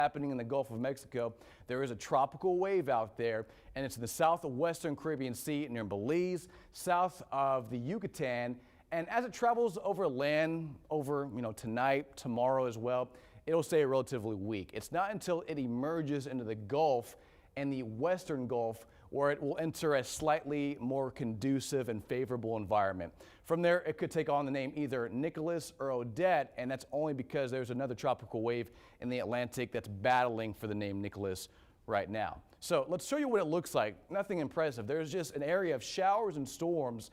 happening in the Gulf of Mexico. There is a tropical wave out there, and it's in the southwestern Caribbean Sea near Belize, south of the Yucatan. And as it travels over land, tonight, tomorrow as well, it'll stay relatively weak. It's not until it emerges into the Gulf and the western Gulf where it will enter a slightly more conducive and favorable environment. From there, it could take on the name either Nicholas or Odette, and that's only because there's another tropical wave in the Atlantic that's battling for the name Nicholas right now. So let's show you what it looks like. Nothing impressive. There's just an area of showers and storms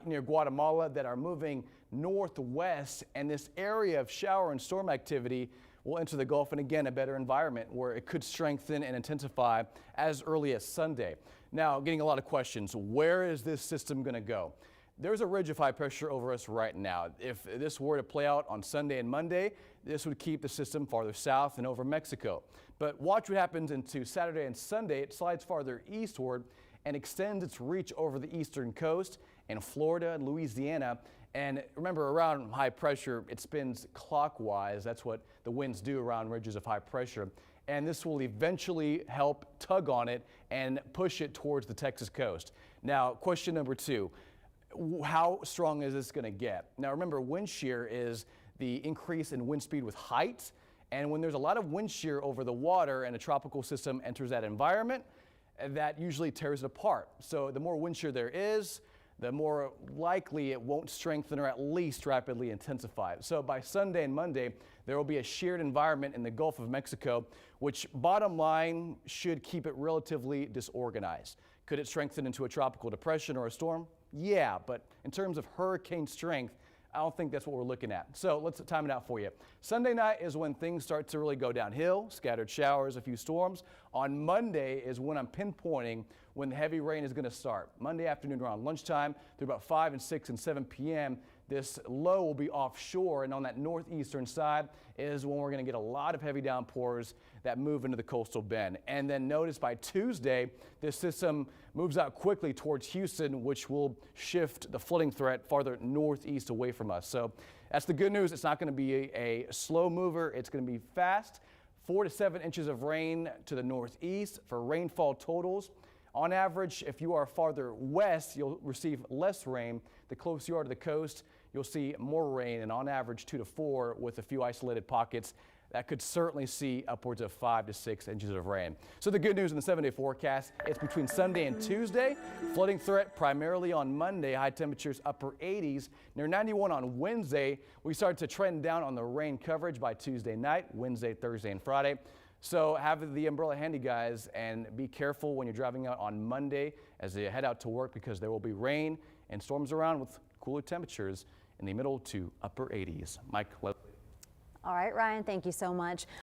near Guatemala that are moving northwest, and this area of shower and storm activity will enter the Gulf, and again, a better environment where it could strengthen and intensify as early as Sunday. Now, getting a lot of questions. Where is this system going to go? There's a ridge of high pressure over us right now. If this were to play out on Sunday and Monday, this would keep the system farther south and over Mexico. But watch what happens into Saturday and Sunday. It slides farther eastward and extends its reach over the eastern coast in Florida and Louisiana. And remember, around high pressure, it spins clockwise. That's what the winds do around ridges of high pressure. And this will eventually help tug on it and push it towards the Texas coast. Now, question number two, how strong is this going to get? Now, remember, wind shear is the increase in wind speed with height. And when there's a lot of wind shear over the water and a tropical system enters that environment, that usually tears it apart. So the more wind shear there is, the more likely it won't strengthen or at least rapidly intensify. So by Sunday and Monday, there will be a sheared environment in the Gulf of Mexico, which bottom line should keep it relatively disorganized. Could it strengthen into a tropical depression or a storm? Yeah, but in terms of hurricane strength, I don't think that's what we're looking at. So let's time it out for you. Sunday night is when things start to really go downhill, scattered showers, a few storms. On Monday is when I'm pinpointing when the heavy rain is going to start. Monday afternoon around lunchtime through about 5 and 6 and 7 p.m. This low will be offshore, and on that northeastern side is when we're going to get a lot of heavy downpours that move into the coastal bend. And then notice by Tuesday, this system moves out quickly towards Houston, which will shift the flooding threat farther northeast away from us. So that's the good news. It's not going to be a slow mover. It's going to be fast. 4 to 7 inches of rain to the northeast for rainfall totals. On average, if you are farther west, you'll receive less rain. The closer you are to the coast, you'll see more rain, and on average 2 to 4 with a few isolated pockets that could certainly see upwards of 5 to 6 inches of rain. So the good news in the 7-day forecast, it's between Sunday and Tuesday. Flooding threat primarily on Monday, high temperatures upper 80s, near 91 on Wednesday. We start to trend down on the rain coverage by Tuesday night, Wednesday, Thursday, and Friday. So have the umbrella handy, guys, and be careful when you're driving out on Monday as you head out to work, because there will be rain and storms around with cooler temperatures in the middle to upper 80s. Mike. All right, Ryan, thank you so much.